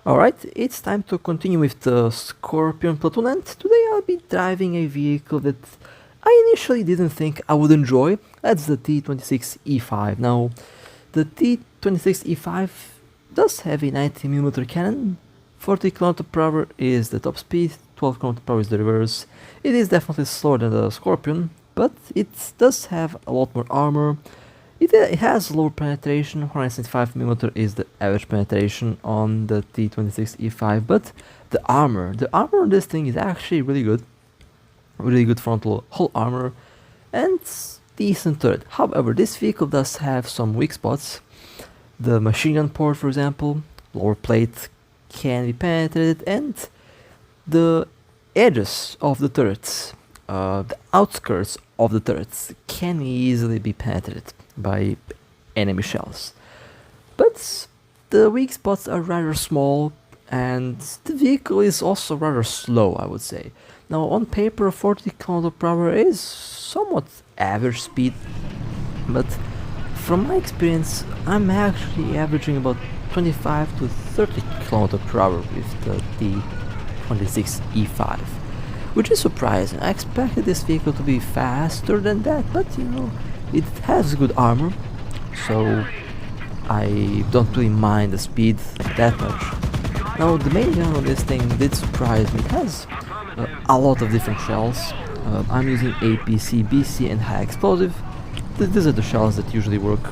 Alright, it's time to continue with the Scorpion platoon, and today I'll be driving a vehicle that I initially didn't think I would enjoy. That's the T26E5. Now, the T26E5 does have a 90mm cannon, 40 km/h is the top speed, 12 km/h is the reverse. It is definitely slower than the Scorpion, but it does have a lot more armor. It has lower penetration, 175mm is the average penetration on the T26E5, but the armor on this thing is actually really good frontal hull armor, and decent turret. However, this vehicle does have some weak spots. The machine gun port, for example, lower plate can be penetrated, and the edges of the turrets, the outskirts of the turrets can easily be penetrated by enemy shells. But the weak spots are rather small, and the vehicle is also rather slow, I would say. Now, on paper, 40 km/h is somewhat average speed, but from my experience, I'm actually averaging about 25 to 30 km/h with the T26E5, which is surprising. I expected this vehicle to be faster than that, but you know, it has good armor, so I don't really mind the speed that much. Now, the main gun on this thing did surprise me. It has a lot of different shells. I'm using APC, BC and high explosive. These are the shells that usually work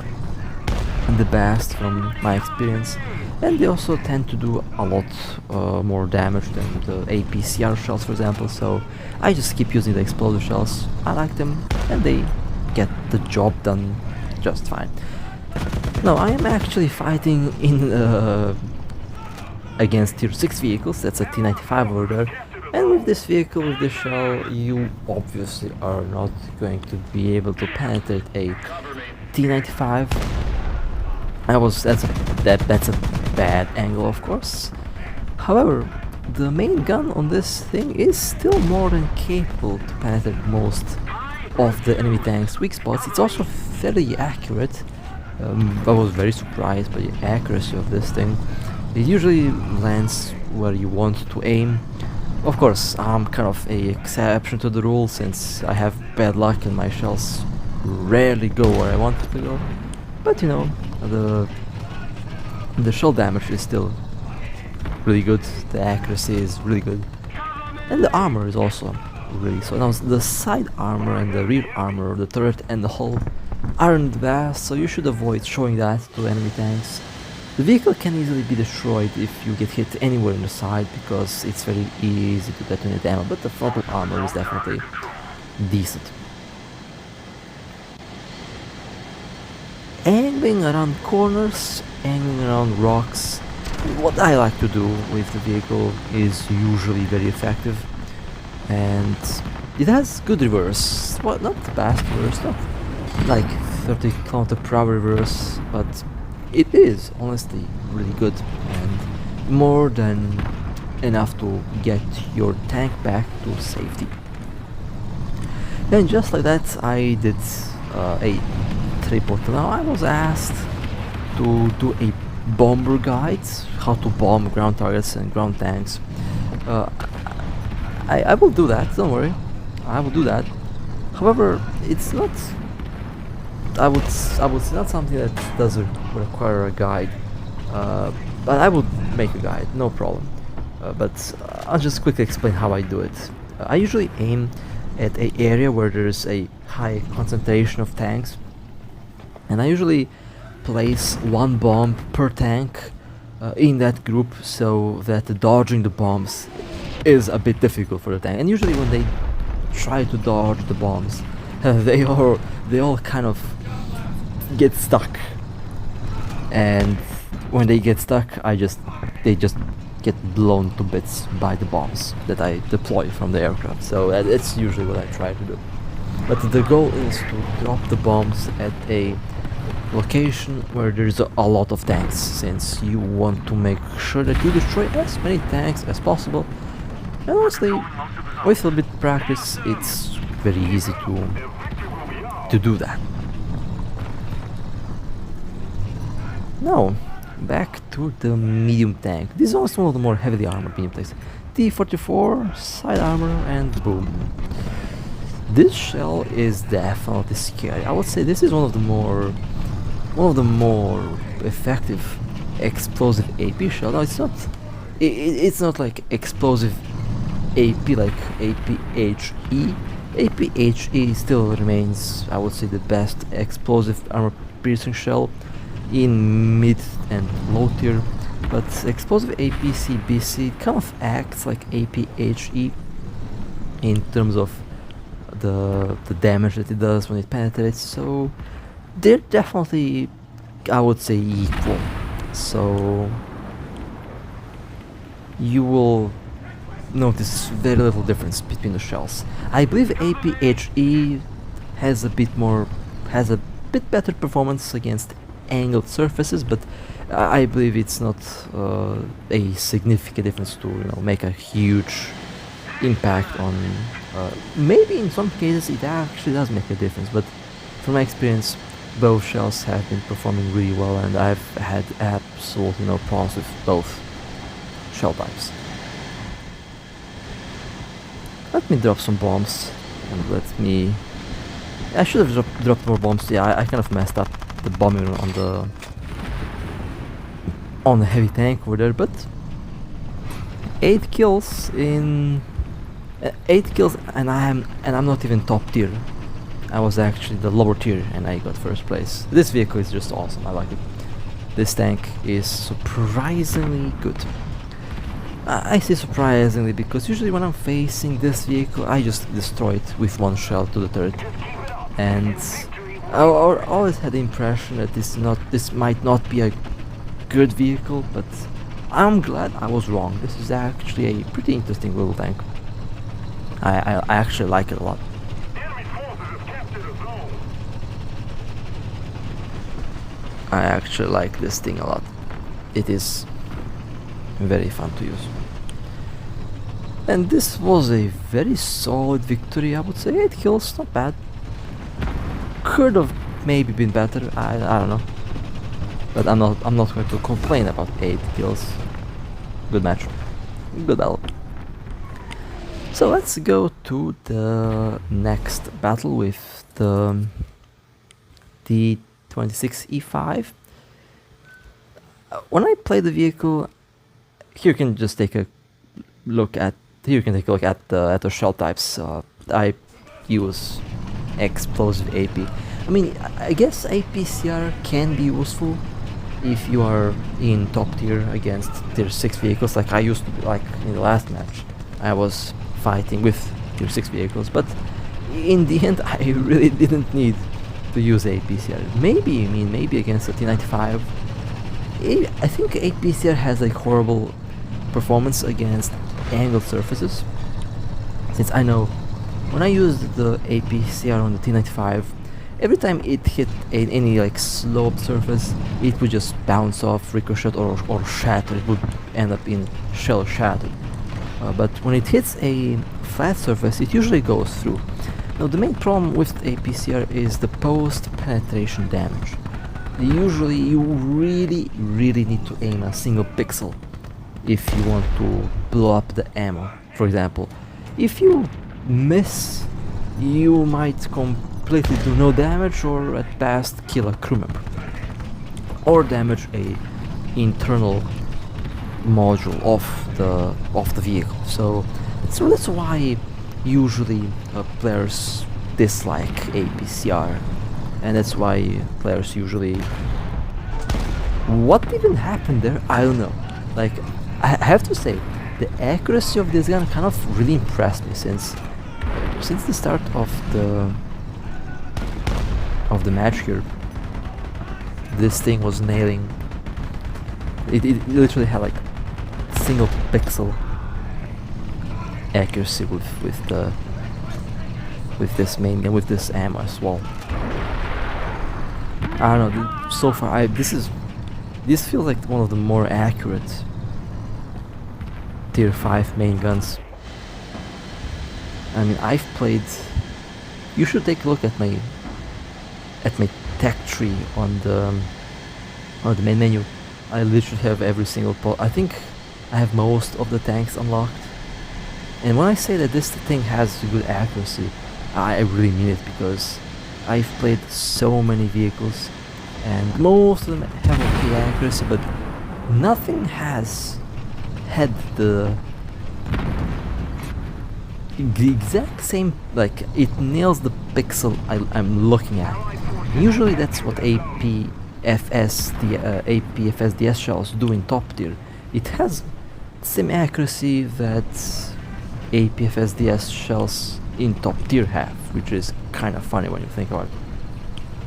the best from my experience, and they also tend to do a lot more damage than the APCR shells, for example, so I just keep using the explosive shells. I like them, and they get the job done just fine. Now, I am actually fighting in against tier 6 vehicles. That's a T95 over there, and with this vehicle, with this shell, you obviously are not going to be able to penetrate a T95. That's a bad angle, of course. However, the main gun on this thing is still more than capable to penetrate most of the enemy tank's weak spots. It's also fairly accurate. I was very surprised by the accuracy of this thing. It usually lands where you want to aim. Of course, I'm kind of an exception to the rule, since I have bad luck and my shells rarely go where I want it to go. But you know, the shell damage is still really good, the accuracy is really good, and the armor is also really so. Now, the side armor and the rear armor of the turret and the hull aren't the best, so you should avoid showing that to enemy tanks. The vehicle can easily be destroyed if you get hit anywhere in the side, because it's very easy to detonate ammo, but the frontal armor is definitely decent. Angling around corners, angling around rocks, what I like to do with the vehicle is usually very effective, and it has good reverse. Well, not the best reverse, not like 30 km/h reverse, but it is honestly really good and more than enough to get your tank back to safety. And just like that, I did a triple. Now, I was asked to do a bomber guide, how to bomb ground targets and ground tanks. I will do that, don't worry, I will do that. However, it's not, I would say, not something that does require a guide, but I would make a guide, no problem. But I'll just quickly explain how I do it. I usually aim at an area where there's a high concentration of tanks, and I usually place one bomb per tank in that group, so that dodging the bombs is a bit difficult for the tank. And usually when they try to dodge the bombs, they all kind of get stuck, and when they get stuck, they just get blown to bits by the bombs that I deploy from the aircraft. So that's usually what I try to do. But the goal is to drop the bombs at a location where there's a lot of tanks, since you want to make sure that you destroy as many tanks as possible. And honestly, with a bit of practice, it's very easy to do that. Now, back to the medium tank. This is also one of the more heavily armored medium tanks. T44, side armor, and boom. This shell is definitely scary. I would say this is one of the more effective explosive AP shell. No, it's not. It's not like explosive AP like APHE. APHE still remains, I would say, the best explosive armor piercing shell in mid and low tier, but explosive APCBC kind of acts like APHE in terms of the damage that it does when it penetrates, so they're definitely, I would say, equal. So you will notice very little difference between the shells. I believe APHE has a bit better performance against angled surfaces, but I believe it's not a significant difference to make a huge impact on. Maybe in some cases it actually does make a difference, but from my experience, both shells have been performing really well, and I've had absolutely no problems with both shell types. Let me drop some bombs, and I should have dropped more bombs. Yeah, I kind of messed up the bombing on the heavy tank over there, but 8 kills, and I'm not even top tier. I was actually the lower tier, and I got first place. This vehicle is just awesome. I like it. This tank is surprisingly good. I say surprisingly because usually when I'm facing this vehicle, I just destroy it with one shell to the turret, and I always had the impression that this might not be a good vehicle, but I'm glad I was wrong. This is actually a pretty interesting little tank. I actually like it a lot. I actually like this thing a lot. It is very fun to use. And this was a very solid victory, I would say. 8 kills, not bad. Could have maybe been better, I don't know. But I'm not going to complain about 8 kills. Good match. Good battle. So let's go to the next battle with the T26E5. When I play the vehicle, here you can just take a look at the shell types. I use explosive AP. I mean, I guess APCR can be useful if you are in top tier against tier 6 vehicles, like I used to be. Like in the last match, I was fighting with tier 6 vehicles, but in the end I really didn't need to use APCR. Maybe against the T95. I think APCR has a horrible performance against angled surfaces, since I know when I used the APCR on the T95, every time it hit any like sloped surface, it would just bounce off, ricochet, or shatter. It would end up in shell shattered. But when it hits a flat surface, it usually goes through. Now the main problem with APCR is the post-penetration damage. Usually you really need to aim a single pixel if you want to blow up the ammo. For example, if you miss, you might completely do no damage, or at best kill a crew member, or damage a internal module of the vehicle. So that's why usually players dislike APCR, and that's why players usually... What even happened there? I don't know. Like, I have to say, the accuracy of this gun kind of really impressed me since the start of the match here. This thing was nailing. It literally had like single pixel accuracy with this main gun, with this ammo as well. I don't know. So far, this feels like one of the more accurate tier 5 main guns. I mean, I've played... You should take a look at my tech tree on the main menu. I literally have every single I think I have most of the tanks unlocked. And when I say that this thing has good accuracy, I really mean it, because I've played so many vehicles and most of them have okay accuracy, but nothing has had the exact same, like it nails the pixel I'm looking at. Usually that's what APFSDS shells do in top tier. It has the same accuracy that APFSDS shells in top tier have, which is kind of funny when you think about it.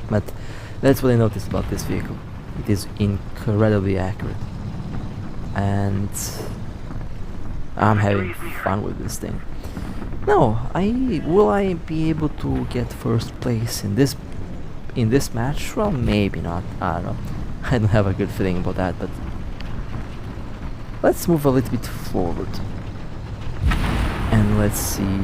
But that's what I noticed about this vehicle. It is incredibly accurate, and I'm having fun with this thing. Now, will I be able to get first place in this match? Well, maybe not. I don't know. I don't have a good feeling about that, but let's move a little bit forward. And let's see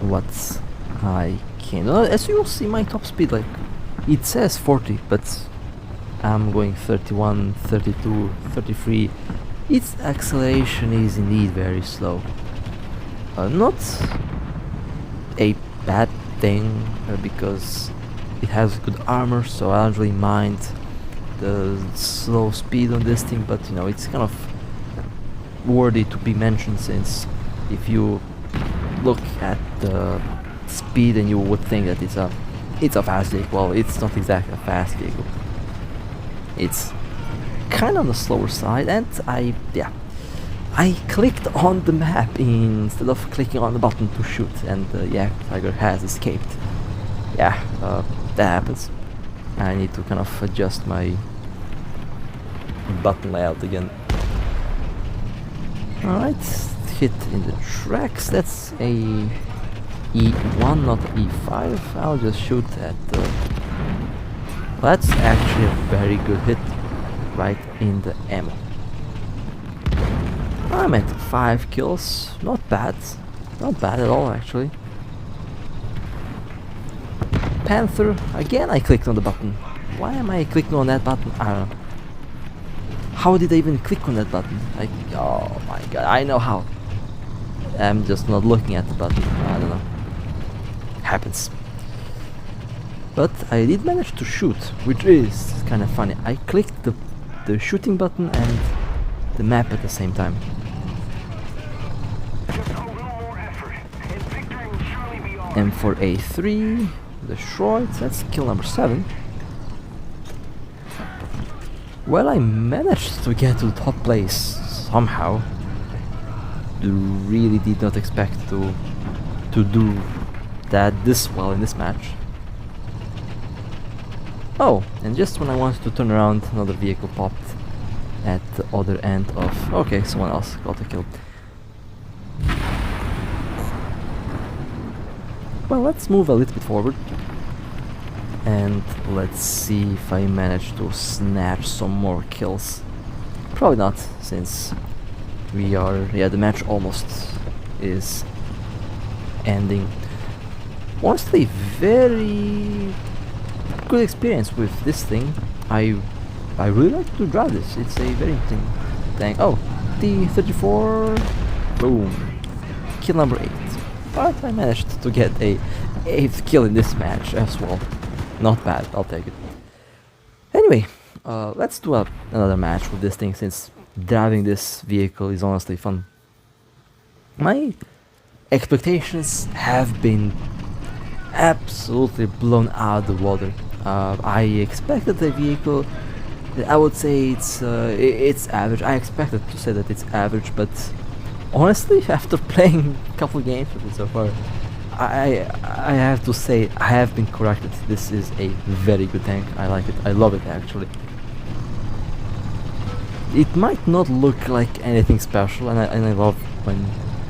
what I can. As you will see, my top speed, like, it says 40, but I'm going 31, 32, 33. Its acceleration is indeed very slow. Not a bad thing, because it has good armor, so I don't really mind the slow speed on this thing, but you know, it's kind of worthy to be mentioned, since if you look at the speed and you would think that it's a fast vehicle. Well, it's not exactly a fast vehicle. It's kind of on the slower side, and I clicked on the map instead of clicking on the button to shoot, and yeah, Tiger has escaped. Yeah, that happens. I need to kind of adjust my button layout again. Alright, hit in the tracks. That's a E1, not E5. I'll just shoot at the... That's actually a very good hit, right in the ammo. I'm at 5 kills. Not bad. Not bad at all, actually. Panther. Again, I clicked on the button. Why am I clicking on that button? I don't know. How did I even click on that button? Like, oh my god, I know how. I'm just not looking at the button. I don't know. Happens. But I did manage to shoot, which is kind of funny. I clicked the shooting button and the map at the same time. M4A3, destroyed. That's kill number 7. Well, I managed to get to the top place somehow. Really did not expect to do that this well in this match. Oh, and just when I wanted to turn around, another vehicle popped at the other end of... Okay, someone else got a kill. Well, let's move a little bit forward. And let's see if I manage to snatch some more kills. Probably not, since we are... yeah, the match almost is ending. Honestly, very good experience with this thing. I really like to drive this. It's a very interesting tank. Oh, T34. Boom. Kill number 8. But I managed to get a 8th kill in this match as well. Not bad, I'll take it. Anyway, let's do another match with this thing, since driving this vehicle is honestly fun. My expectations have been absolutely blown out of the water. I expected the vehicle, I would say it's average. I expected to say that it's average, but honestly, after playing a couple games with it so far, I have to say I have been corrected. This is a very good tank. I like it. I love it, actually. It might not look like anything special, and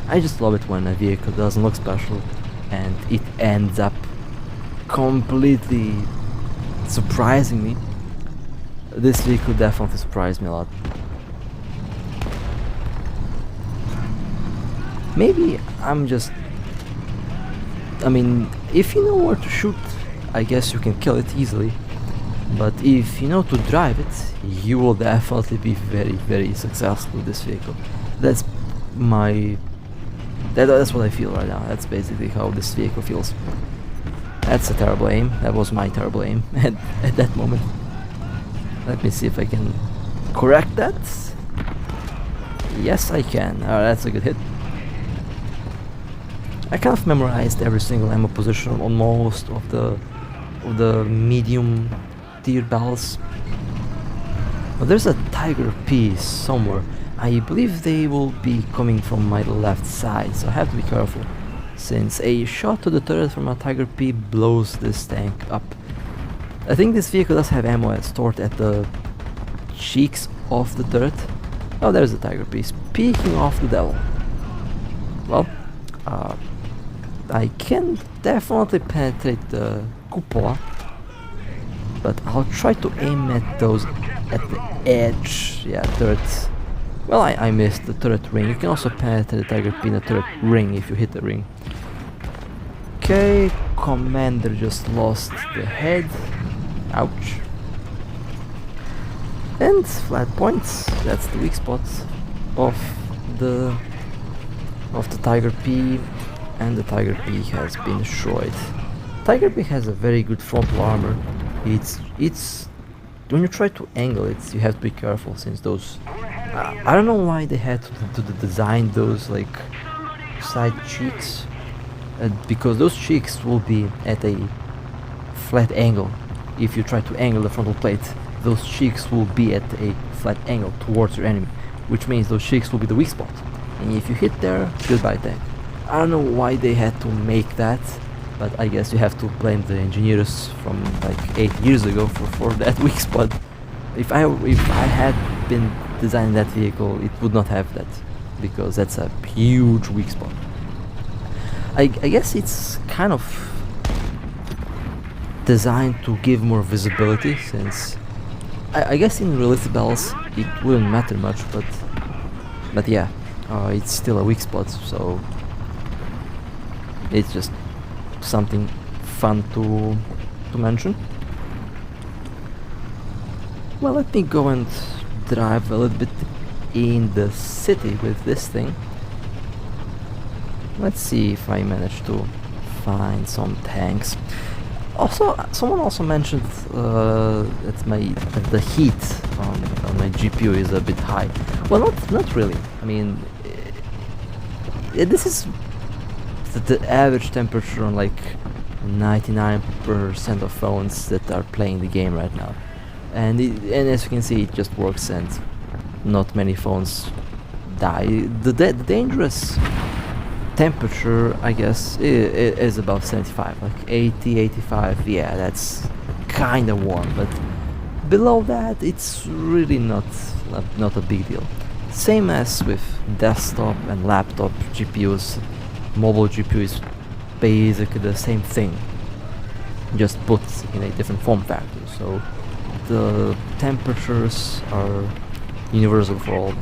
I just love it when a vehicle doesn't look special and it ends up completely surprising me. This vehicle definitely surprised me a lot. Maybe I'm just... I mean, if you know where to shoot, I guess you can kill it easily. But if you know to drive it, you will definitely be very successful with this vehicle. That's my... that's what I feel right now. That's basically how this vehicle feels. That's a terrible aim. That was my terrible aim at that moment. Let me see if I can correct that. Yes, I can. That's a good hit. I kind of memorized every single ammo position on most of the medium tier battles. But there's a Tiger P somewhere. I believe they will be coming from my left side, so I have to be careful, since a shot to the turret from a Tiger P blows this tank up. I think this vehicle does have ammo stored at the cheeks of the turret. Oh, there's the Tiger P. Speaking of the devil, well, I can definitely penetrate the cupola, but I'll try to aim at those at the edge. Yeah, turrets. Well, I missed the turret ring. You can also penetrate the Tiger P in the turret ring if you hit the ring. Okay, commander just lost the head. Ouch. And flat points. That's the weak spot of the Tiger P, and the Tiger P has been destroyed. Tiger P has a very good frontal armor. It's when you try to angle it, you have to be careful, since those I don't know why they had to design those like side cheeks, because those cheeks will be at a flat angle. If you try to angle the frontal plate, those cheeks will be at a flat angle towards your enemy, which means those cheeks will be the weak spot. And if you hit there, goodbye tank. I don't know why they had to make that, but I guess you have to blame the engineers from like 8 years ago for that weak spot. If I had been designing that vehicle, it would not have that, because that's a huge weak spot. I guess it's kind of designed to give more visibility, since I guess in realistic battles it wouldn't matter much, but yeah, it's still a weak spot, so it's just something fun to mention. Well, let me go and drive a little bit in the city with this thing. Let's see if I manage to find some tanks. Also, someone also mentioned that the heat on my GPU is a bit high. Well, not really. I mean, this is the average temperature on like 99% of phones that are playing the game right now, and as you can see, it just works, and not many phones die. The dangerous temperature, I guess, is above 75, like 80, 85. Yeah, that's kind of warm, but below that, it's really not a big deal. Same as with desktop and laptop GPUs. Mobile GPU is basically the same thing, just put in a different form factor, so the temperatures are universal for all.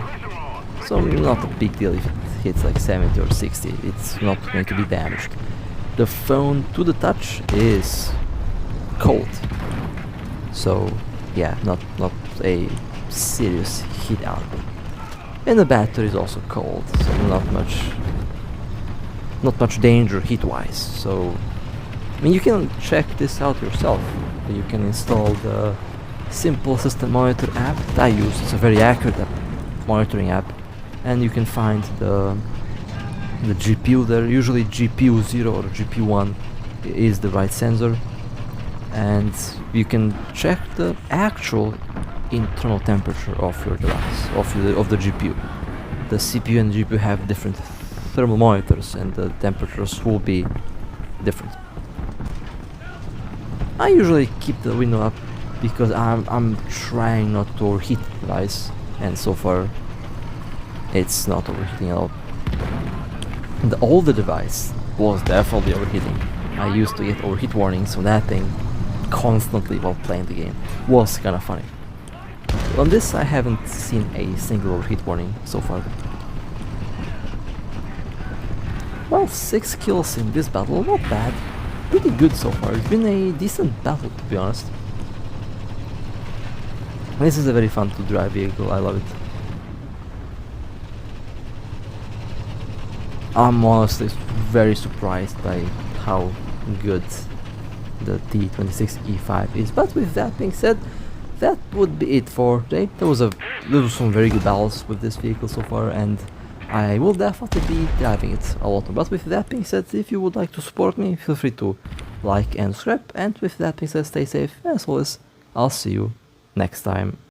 So not a big deal if it hits like 70 or 60, it's not going to be damaged. The phone to the touch is cold, so yeah, not a serious heat output. And the battery is also cold, so not much danger heat-wise. So I mean, you can check this out yourself. You can install the simple system monitor app that I use. It's a very accurate monitoring app, and you can find the GPU there. Usually GPU 0 or GPU 1 is the right sensor, and you can check the actual internal temperature of your device, of the GPU. The CPU and GPU have different thermal monitors, and the temperatures will be different. I usually keep the window up because I'm trying not to overheat the device, and so far it's not overheating at all. The older device was definitely overheating. I used to get overheat warnings on that thing constantly while playing the game. Was kind of funny. On this I haven't seen a single overheat warning so far. Well, 6 kills in this battle, not bad. Pretty good so far. It's been a decent battle, to be honest. This is a very fun to drive vehicle, I love it. I'm honestly very surprised by how good the T26E5 is, but with that being said, that would be it for today. There was some very good battles with this vehicle so far, and I will definitely be driving it a lot more. But with that being said, if you would like to support me, feel free to like and subscribe, and with that being said, stay safe, as always, I'll see you next time.